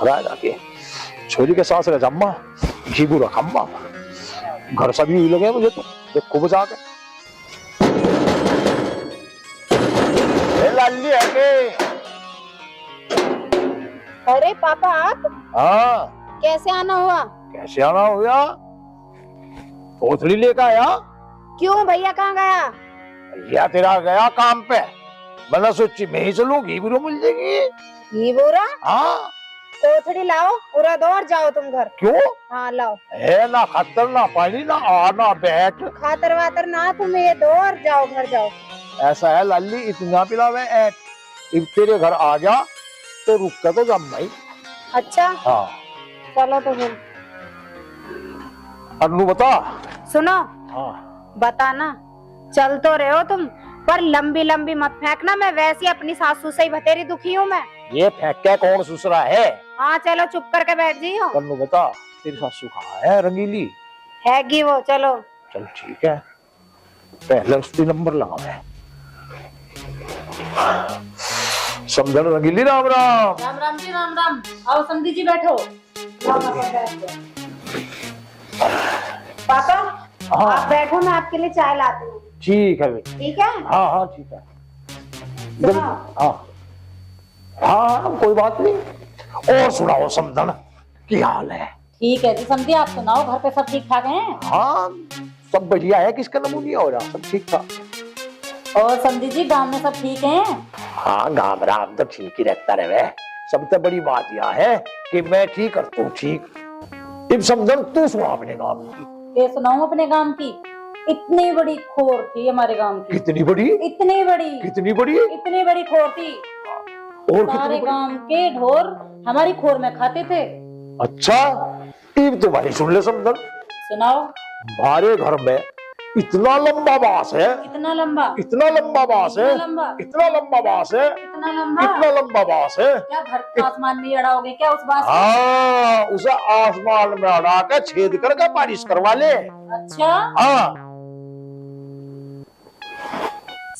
रहा है जाके छोरी के सास रजम्मा घीबू रखम्मा घर सभी हुई लगे मुझे तो देखो बजा के लाली है के। अरे पापा आप हाँ कैसे आना हुआ? कैसे आना हुआ? पोथड़ी लेकर आया। क्यों भैया कहाँ गया? भैया तेरा गया काम पे। मैंने सोची मैं ही चलूं घीबू मिल जाएगी। ये बोरा हाँ कोथड़ी लाओ पूरा दौड़ जाओ तुम घर। क्यों? हाँ लाओ। है ना खतर ना पानी ना आना बैठ खातर वातर ना तुम ये दौड़ जाओ घर जाओ। ऐसा है लाली इतना पिलावे ऐट if तेरे घर आ गया तो रुक कर तो जम भाई। अच्छा हाँ चलो तो फिर अन्नू बता। सुनो हाँ बताना चल तो रहे हो तुम पर लंबी लंबी मत फेंकना। मैं वैसी अपनी सासू से ही बतेरी दुखी हूँ मैं। ये फेंक के कौन सुसरा है? हाँ चलो चुप करके बैठ जी हो। अन्नू बता तेरी सासू कहाँ है रंगीली? हैगी वो चलो। चल ठीक है पहले उसकी नंबर लगा मैं। समझन रंगीली राम राम। राम राम जी राम राम। आओ समधी जी बैठो। पापा हाँ आप बैठो मैं आपके लिए चाय लाती हूँ। ठीक है भाई। ठीक है हाँ हाँ ठीक है। सुनो। हाँ हाँ कोई बात नहीं। और सुनाओ समझन क्या हाल है? ठीक है जी समधी आप सुनाओ घर पे सब ठीक ठाक हैं? हाँ सब बढ़िया है। किसका नमूनिया हो रहा? सब ठीक ठाक। और समधी जी गांव में सब ठीक हैं? हाँ गाँव राम तो ठीक ही रहता रहे। सबसे बड़ी बात यह है कि मैं ठीक और तू ठीक। इब समझन तू सुना अपने गाँव की। ये सुनाऊं अपने गांव की? इतनी बड़ी खोर थी हमारे गांव की। कितनी बड़ी? इतनी बड़ी कितनी बड़ी? इतनी बड़ी खोर थी। और सारे कितनी बड़ी? गांव के ढोर हमारी खोर में खाते थे। अच्छा इब तुम्हारी सुन ले समझन। सुनाओ। हमारे घर में इतना लंबा बांस है। इतना लंबा? इतना लंबा बांस है। इतना लंबा? इतना लंबा बांस है। इतना लंबा? इतना लंबा बांस है। क्या घर आसमान में अड़ाओगे क्या उस बात? हाँ उसे आसमान में अड़ा के छेद करके बारिश करवा ले। अच्छा हाँ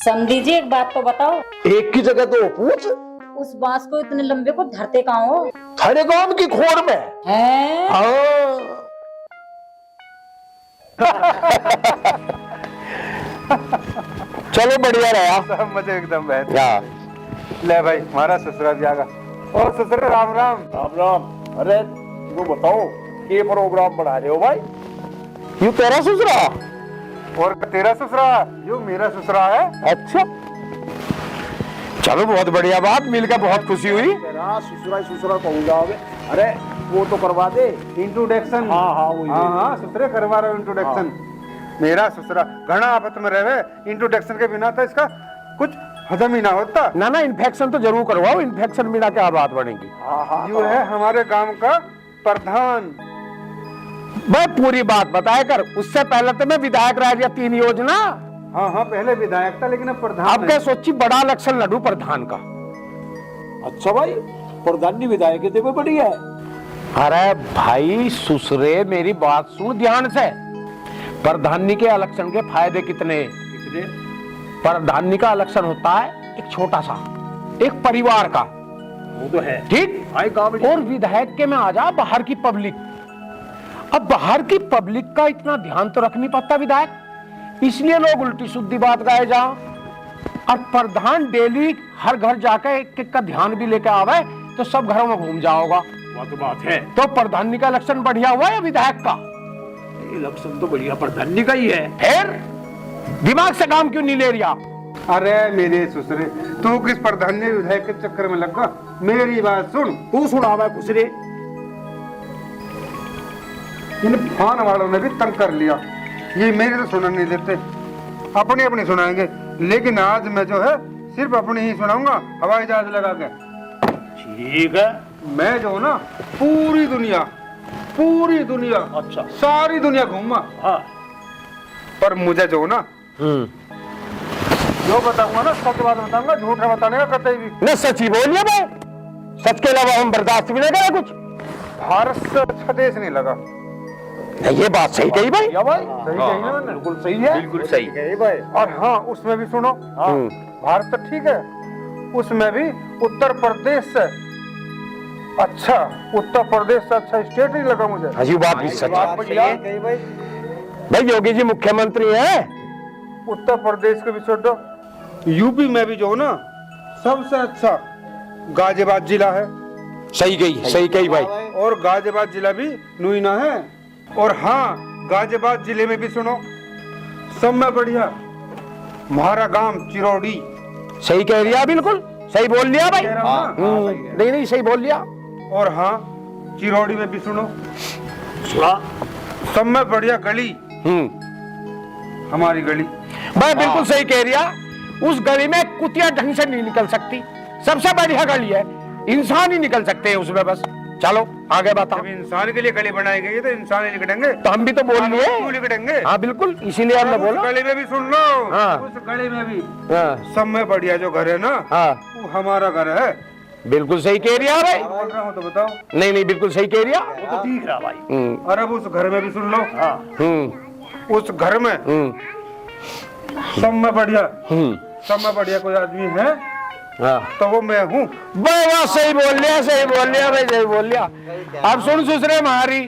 समधी जी एक बात तो बताओ। एक की जगह तो पूछ। उस बांस को इतने लंबे को धरते कहाँ हो? थारे गांव की खोर में है? हाँ। चलो बढ़िया रहा। सब मजे एकदम बेहतर। या ले भाई हमारा ससुरा भी आगा। और ससुर राम राम। राम राम। अरे वो बताओ ये प्रोग्राम बना रहे हो भाई? यू तेरा ससुरा? और तेरा ससुरा? यो मेरा ससुरा है। अच्छा चलो बहुत बढ़िया बात। मिलकर बहुत खुशी हुई। तेरा ससुरा ही ससुरा कहूंगा। अरे वो तो करवा दे इंट्रोडक्शन। हाँ हाँ वही। हाँ हाँ ससुरे करवा रहे हो इंट्रोडक्शन। मेरा ससुरा घना आपत में रहे। इंट्रोडक्शन के बिना तो इसका कुछ हजम ही ना होता। ना ना इन्फेक्शन तो जरूर करवाओ। इन्फेक्शन बिना क्या बात बनेगी? यू है हमारे गांव का प्रधान। मैं पूरी बात बताया कर। उससे पहले तो मैं विधायक रह गया 3 योजना। हाँ हाँ पहले विधायक था लेकिन अब प्रधान अब क्या सोची बड़ा इलेक्शन लड़ू प्रधान का। अच्छा भाई प्रधान विधायक के देखो बढ़िया है। अरे भाई सुसरे मेरी बात सुन ध्यान से। प्रधानी के इलेक्शन के फायदे कितने? प्रधानी का इलेक्शन होता है एक छोटा सा एक परिवार का। वो तो है ठीक। और विधायक के में आ जा बाहर की पब्लिक। अब बाहर की पब्लिक का इतना ध्यान तो रख नहीं पाता विधायक। इसलिए लोग उल्टी सीधी बात गाए जा। और प्रधान डेली हर घर जाकर एक एक का ध्यान भी लेके आवे तो सब घरों में घूम जाओगा। वो तो बात है। तो प्रधानी का इलेक्शन बढ़िया हुआ या विधायक का? इलेक्शन तो बढ़िया प्रधानी का ही है। फिर दिमाग से काम क्यों नहीं ले रहा? अरे मेरे ससुरे तू किस प्रधान विधायक के चक्कर में लगा? मेरी बात सुन। तू सुना मैं खुसरे। इन फान वालों ने भी तंग कर लिया। ये मेरी तो सुनने नहीं देते। अपनी अपनी सुनाएंगे लेकिन आज मैं जो है सिर्फ अपनी ही सुनाऊंगा हवाई जहाज लगा के। ठीक है। मैं जो ना पूरी दुनिया अच्छा सारी दुनिया घूमा। हाँ पर मुझे जो ना जो बताऊंगा ना सच बात बताऊंगा। झूठा बताने का कतई भी न सच ही बोलिए भाई। सच के अलावा हम बर्दाश्त भी नहीं करें कुछ। भारत से अच्छा देश नहीं लगा। ये बात सही कही भाई। सही कही ना मैंने? बिल्कुल सही है। बिल्कुल सही कही भाई। और हाँ उसमें भी सुनो। भारत तो ठीक है उसमें भी उत्तर प्रदेश से अच्छा, उत्तर प्रदेश से अच्छा स्टेट नहीं लगा मुझे। हजी बात भी सच है। भाई भाई योगी जी मुख्यमंत्री है। उत्तर प्रदेश के भी छोड़ दो, यूपी में भी जो हो ना सबसे अच्छा गाजियाबाद जिला है। सही कही भाई। और गाजियाबाद जिला भी नुईना है। और हाँ, गाजियाबाद जिले में भी सुनो, सब में बढ़िया हमारा गांव चिरौड़ी। सही कह रिया, बिल्कुल सही बोल लिया भाई। कह रहा हूं ना? नहीं सही बोल लिया। और हाँ, चिरौड़ी में भी सुनो, सब में बढ़िया गली हमारी गली। भाई बिल्कुल सही कह रिया। उस गली में कुतिया ढंग से नहीं निकल सकती, सबसे बढ़िया गली है, इंसान ही निकल सकते हैं उसमें बस। चलो आगे बताओ। जब इंसान के लिए गली बनाई गई है तो इंसान ही निकलेंगे, तो हम भी तो बोल लिए। क्यों निकलेंगे? हाँ बिल्कुल, इसीलिए हमने उस बोला। गली में भी सुन लो। हाँ। उस गली में भी हाँ सब में बढ़िया जो घर है ना, हाँ वो हमारा घर है। बिल्कुल सही कह रिया भाई। बोल रहा हूँ तो बताओ। नहीं बिल्कुल सही कह रिया। वो तो दिख रहा भाई। अरे अब उस घर में भी सुन लो। उस घर में सब में बढ़िया कोई आदमी है तो वो मैं हूँ। वाह सही बोल लिया भाई, सही बोल लिया। अब सुन सुसरे मारी,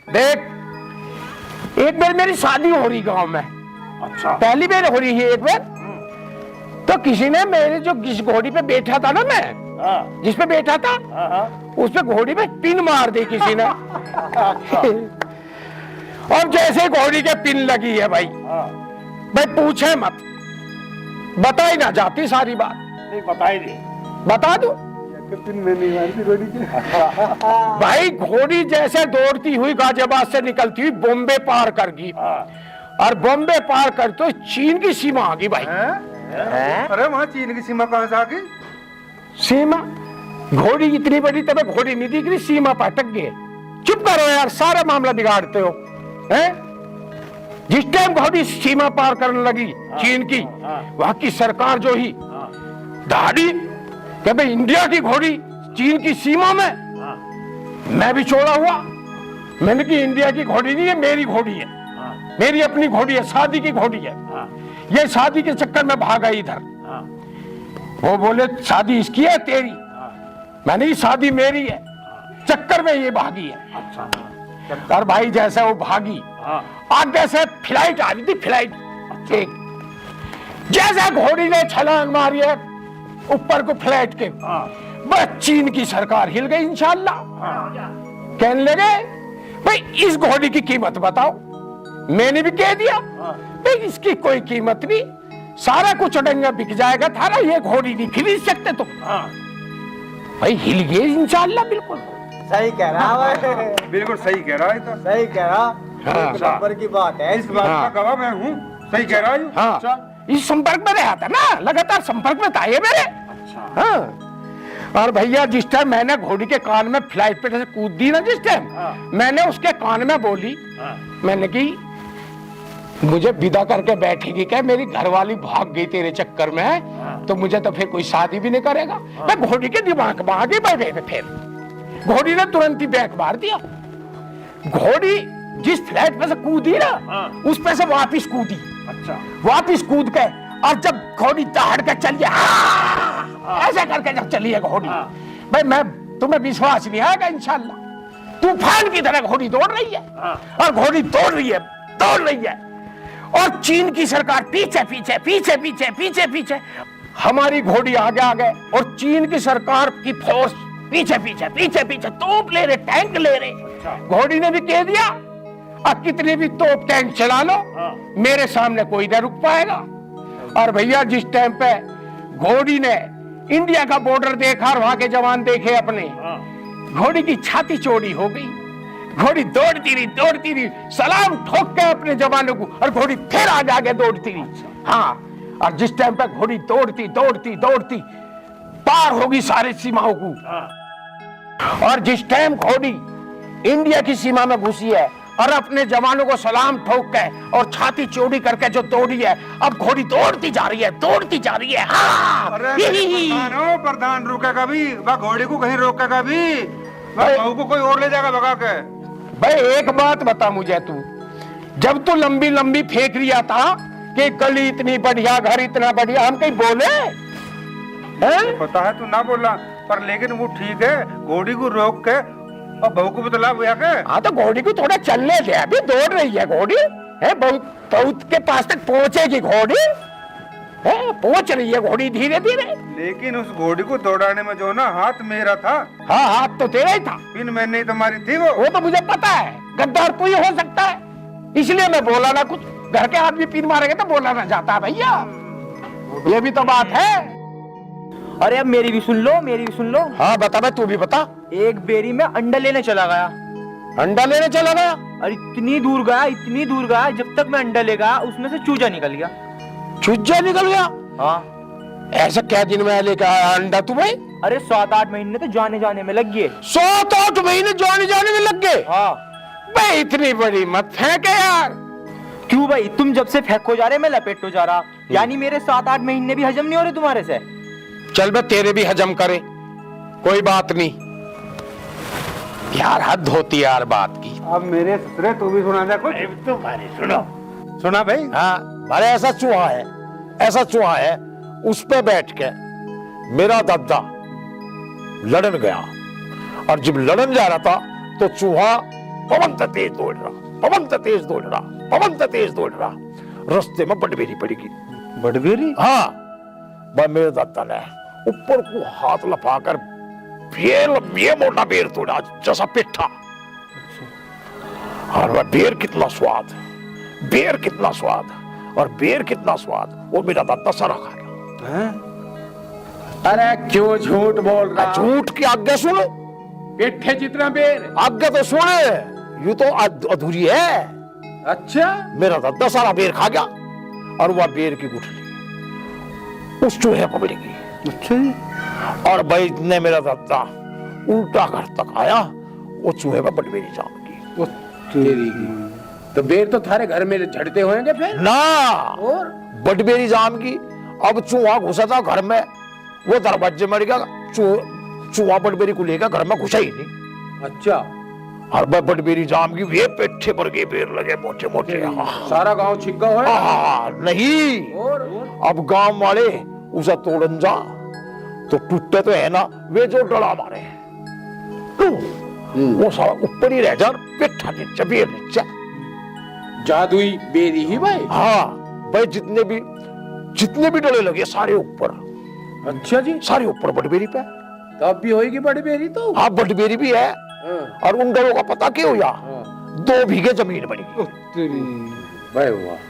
देख एक बार मेरी शादी हो रही गांव में। अच्छा। पहली बार हो रही है एक बार। तो किसी ने मेरे जो जिस घोड़ी पे बैठा था ना, मैं जिस पे बैठा था उस पे घोड़ी पे पिन मार दी किसी ने। और जैसे घोड़ी के पिन लगी है भाई, भाई पूछे मत, बता ही ना जाती सारी बात। नहीं बताई दे। बता दो मैं नहीं मारती घोड़ी की। भाई, घोड़ी जैसे दौड़ती हुई गाजियाबाद से निकलती हुई बॉम्बे पार कर गई, और बॉम्बे पार कर तो चीन की सीमा आ गई भाई। अरे वहाँ चीन की सीमा कहाँ से आ गई? सीमा, घोड़ी इतनी बड़ी तब घोड़ी नहीं दिख रही, सीमा पर अटक गए। चुप करो यार, सारा मामला बिगाड़ते हो हैं? जिस टाइम घोड़ी सीमा पार करने लगी चीन की, वहां की सरकार जो ही दाढ़ी कि भाई इंडिया की घोड़ी चीन की सीमा में। मैं भी छोड़ा हुआ, मैंने कि इंडिया की घोड़ी नहीं है, मेरी घोड़ी है, मेरी अपनी घोड़ी है, शादी की घोड़ी है। ये शादी के चक्कर में भागा इधर। वो बोले शादी इसकी है तेरी, मैंने की शादी मेरी है, चक्कर में ये भागी है। और भाई जैसे वो भागी, आगे से फ्लाइट आ रही थी, फ्लाइट एक, जैसे घोड़ी ने छलांग मारी है ऊपर को फ्लाइट के, बस चीन की सरकार हिल गई इंशाल्लाह। कहने लगे भाई इस घोड़ी की कीमत बताओ। मैंने भी कह दिया भाई इसकी कोई कीमत नहीं, सारा कुछ अडंगा बिक जाएगा थारा, ये घोड़ी नहीं खरीद सकते तुम। भाई हिल गए इंशाल्लाह। बिल्कुल सही कह रहा है। बिल्कुल सही कह रहा है, तो सही कह रहा। हाँ। एक नंबर की बात है। इस बात का गवाह मैं हूँ, सही कह रहा है। हाँ, इस संपर्क में रहा था ना, लगातार संपर्क में था ये मेरे। हाँ। और भैया जिस टाइम मैंने घोड़ी के कान में फ्लाइट पे कूद दी ना, जिस टाइम मैंने उसके कान में बोली, मैंने की मुझे विदा करके बैठेगी क्या? मेरी घरवाली भाग गई तेरे चक्कर में, तो मुझे तो फिर कोई शादी भी नहीं करेगा। मैं घोड़ी के दिमाग में आ गई भाई। फिर घोड़ी ने तुरंत ही बैक मार दिया। घोड़ी जिस फ्लाइट पे से कूदी ना, उस पे से वापिस कूदी। अच्छा। वापिस कूद के, और जब घोड़ी दहाड़ के चली, ऐसे करके जब चली है घोड़ी, भाई मैं तुम्हें विश्वास नहीं आएगा इंशाल्लाह, तूफान की तरह घोड़ी दौड़ रही है। और घोड़ी दौड़ रही है, और चीन की सरकार पीछे पीछे पीछे पीछे पीछे पीछे, हमारी घोड़ी आगे आगे, और चीन की सरकार की फोर्स पीछे पीछे पीछे पीछे, तोप ले रहे, टैंक ले रहे। घोड़ी ने भी कह दिया अब कितने भी तोप टैंक चला लो, मेरे सामने कोई न रुक पाएगा। और भैया जिस टाइम पे घोड़ी ने इंडिया का बॉर्डर देखा और वहां के जवान देखे अपने, घोड़ी की छाती चौड़ी हो गई। घोड़ी दौड़ती रही, सलाम ठोक के अपने जवानों को, और घोड़ी फिर आगे दौड़ती रही। हाँ, और जिस टाइम पे घोड़ी दौड़ती पार होगी सारी सीमाओं को, और जिस टाइम घोड़ी इंडिया की सीमा में घुसी है और अपने जवानों को सलाम ठोक के और छाती चौड़ी करके जो दौड़ी है, अब घोड़ी दौड़ती जा रही है। हाँ। अरे प्रधान रुकेगा भी, वह घोड़ी को कहीं रोकेगा भी, वह बहू को कोई और ले जाएगा भगा के। भाई एक बात बता मुझे, तू जब तू लंबी लंबी फेंक रिया था कि गली इतनी बढ़िया, घर इतना बढ़िया, हम कहीं बोले? पता है तू ना बोला, पर लेकिन वो ठीक है, घोड़ी को रोक के और बहू को बतला हुआ के। हाँ तो घोड़ी को थोड़ा चलने दे, अभी दौड़ रही है घोड़ी है, बहुत के पास तक पहुंचेगी घोड़ी है, पहुंच रही है घोड़ी धीरे धीरे। लेकिन उस घोड़ी को दौड़ाने में जो ना हाथ मेरा था। हाँ हाथ तो तेरा ही था, फिर मैंने तुम्हारी थी वो तो मुझे पता है, गद्दार तू ही हो सकता है, इसलिए मैं बोला ना कुछ। घर के आदमी पीन मारेंगे तो बोला ना जाता है भैया, ये भी तो बात है। अरे अब मेरी भी सुन लो, मेरी भी सुन लो। हाँ बता भाई, तू भी बता। एक बेरी में अंडा लेने चला गया। अंडा लेने चला गया? और इतनी दूर गया, जब तक मैं अंडा ले गया उसमें से चूजा निकल गया। चूजा निकल गया? हाँ। ऐसा क्या दिन में लेकर आया अंडा तू भाई? अरे 7-8 महीने तो जाने में लग गए। 7-8 महीने जाने में लग गए? हाँ भाई इतनी बड़ी मत फेंके यार। क्यों भाई, तुम जब से फेंको जा रहे मैं लपेटो जा रहा, यानी मेरे 7-8 महीने भी हजम नहीं हो रहे तुम्हारे से। चल बे तेरे भी हजम करे, कोई बात नहीं यार, हद होती है यार बात की। अब मेरे ससुरे तू भी सुना दे कुछ। तुम्हारी सुनो। सुना भाई। हाँ अरे ऐसा चूहा है, उस पे बैठ के मेरा दादा लड़न गया, और जब लड़न जा रहा था तो चूहा पवन तेज दौड़ रहा, रास्ते में बटबेरी पड़ेगी। बटबेरी? हाँ भाई, मेरे दादा ने ऊपर को हाथ लपाकर ये मोटा बेर तोड़ा जैसा पिट्ठा, और वह बेर कितना स्वाद, और बेर कितना स्वाद, वो मेरा दादा सारा खा गया। अरे क्यों झूठ बोल रहा? झूठ की आज्ञा सुनो, पेट्ठे जितना बेर। आज्ञा तो सुने, यूं तो अधूरी है। अच्छा, मेरा दादा सारा बेर खा गया, और वह बेर की गुठली उस चूहे पर मिलेगी। अच्छा। और भाई ने मेरा दादा उल्टा घर तक आया, वो चूहे पर बटबेरी जाम की। तेरी तो बेर तो थारे घर में झड़ते होंगे फिर ना, और बटबेरी जाम की। अब चूहा घुसा था घर में, वो दरवाजे मर गया, चूहा बटबेरी को लेकर घर में घुसा ही नहीं। अच्छा, और बटबेरी जाम की, वे पेट्ठे पर के पेड़ लगे मोटे मोटे। सारा गांव छिग्गा हो नहीं, और अब गांव वाले उसे तोड़न जा तो टूटे तो है ना, वे जो डला मारे वो सारा ऊपर ही रह जा, पेट्ठा नीचे बेर नीचे। जादुई बेरी ही भाई। हाँ भाई, जितने भी डले लगे सारे ऊपर। अच्छा जी, सारे ऊपर बटबेरी पे। तब भी होगी बड़ी बेरी तो। हाँ बटबेरी भी है, और उन डलों का पता क्यों हुआ? 2 बीघे जमीन बनी। भाई वाह,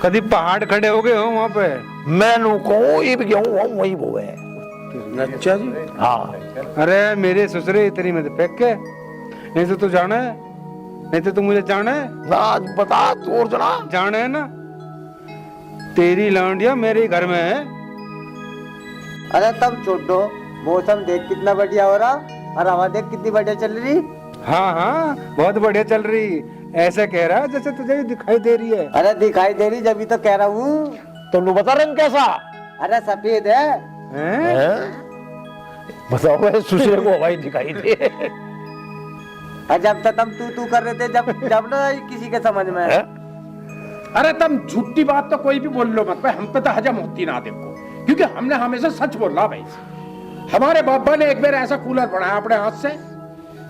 कभी पहाड़ खड़े हो गए हो वहां पे? मैनू को ये भी गेहूं वही वो है। अच्छा जी। हाँ अरे मेरे ससुरे इतनी में फेंक के, नहीं तो तू जाना है, नहीं तो तू मुझे जाना है। ना बता तू और जना। जाना है ना, तेरी लौंडिया मेरे घर में है। अरे तब छोड़ो, मौसम देख कितना बढ़िया हो रहा, और हवा देख कितनी बढ़िया चल रही। हाँ हाँ, बहुत बढ़िया चल रही। ऐसे कह रहा है जैसे तुझे भी दिखाई दे रही है। अरे दिखाई दे रही, जब तो कह रहा हूँ। तो नु बता रंग कैसा? अरे सफेद है। हैं? बताओ भाई, सुसरे को हवाई दिखाई दे। और जब तक हम तू कर रहे थे, जब ना किसी के समझ में। हैं? अरे तुम झूठी बात तो कोई भी बोल लो मत भाई, हम पे तो हजम होती ना देखो, क्योंकि हमने हमेशा सच बोला भाई। हमारे बाबा ने एक बार ऐसा कूलर बनाया अपने हाथ से,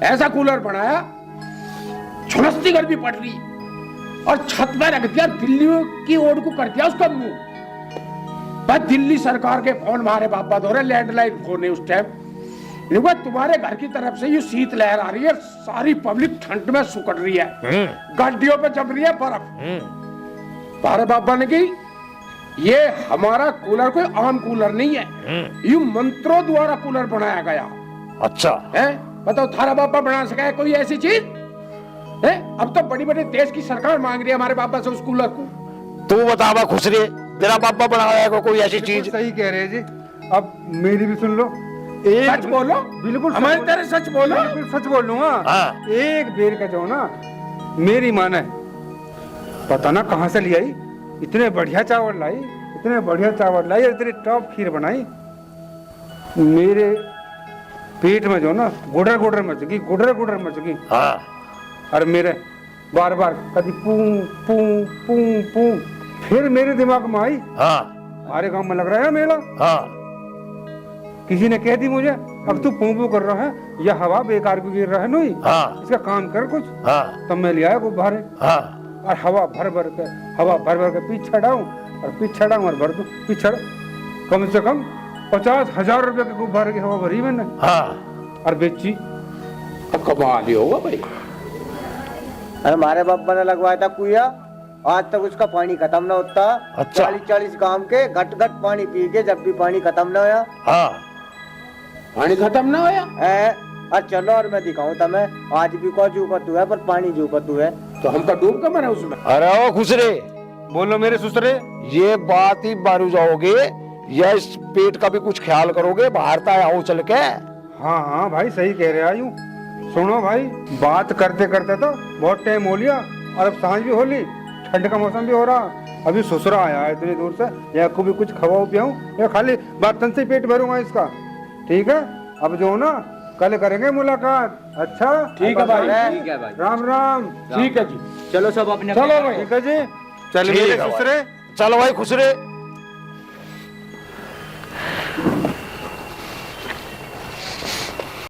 ऐसा कूलर बनाया, झुलसती गर्मी पड़ रही, और छत में रख दिया, दिल्ली की ओर को कर दिया उसका मुंह। बस दिल्ली सरकार के फोन मारे बाबा दौरे, लैंडलाइन फोन है उस टाइम, तुम्हारे घर की तरफ से ये शीत लहर आ रही है, सारी पब्लिक ठंड में सुकड़ रही है, गाड़ियों पे जम रही है बर्फ। तारे बाबा ने की, ये हमारा कूलर कोई आम कूलर नहीं है, ये मंत्रों द्वारा कूलर बनाया गया। अच्छा है, बताओ थारा बाबा बना सका है कोई ऐसी चीज है? अब तो बड़ी बड़ी देश की सरकार मांग रही है हमारे बाबा से उस कूलर को। तू बतावा खुसरे, तेरा बाबा बनाया है कोई ऐसी चीज? सही कह रहे हैं जी। अब मेरी भी सुन लो। सच बोलो, बिल्कुल हमारी तरह सच बोलो। बिल्कुल सच बोल लूंगा। हाँ। एक बेर का जो ना, मेरी माँ ने पता ना कहाँ से ले आई, इतने बढ़िया चावल लाई, और इतनी टॉप खीर बनाई, मेरे पेट में जो ना गुडर मच गई। हाँ। और मेरे बार बार कभी पू, फिर मेरे दिमाग में आई, हाँ। हमारे गांव में लग रहा है मेला, हाँ। किसी ने कह दी मुझे अब तू पू कर रहा है, यह हवा बेकार क्यों गिर रहा है नहीं, हाँ इसका काम कर कुछ। हाँ तब मैं ले आया गुब्बारे हाँ और हवा भर भर के पीछे डाऊं और पीछे डाऊं और भर दूं पीछे। कम से कम 50,000 रुपए के गुब्बारे की हवा भरी मैंने हाँ। और बेची। कमाल ही होगा भाई। अरे हमारे बाबा ने लगवाया था कुआ, आज तक उसका पानी खत्म ना होता। अच्छा। 40-40 गांव के घट घट पानी पी के जब भी पानी खत्म ना होया। हाँ पानी खत्म ना होया और चलो और मैं दिखाऊं तुम्हें, आज भी को जू तू है पर पानी जू तू है। तो हमका डूब का मरे उसमें। अरे ओ खुसरे, बोलो मेरे ससुरे। ये बात ही मारू जाओगे या इस पेट का भी कुछ ख्याल करोगे, बाहर ता आओ चल के। हाँ हाँ भाई सही कह रहे आयु। सुनो भाई, बात करते करते तो बहुत टाइम हो लिया और अब सांझ भी हो ली, ठंड का मौसम भी हो रहा। अभी ससुरा आया है इतनी दूर से, या को भी कुछ खवाऊं पियाऊं या खाली बर्तन से पेट भरूंगा इसका। ठीक है, अब जो ना कल करेंगे मुलाकात। अच्छा ठीक है भाई। ठीक है भाई। राम राम। ठीक है जी। चलो सब अपने चलो भाई। ठीक है जी, चल ठीक मेरे है भाई। ससुरे। चलो भाई खुसरे।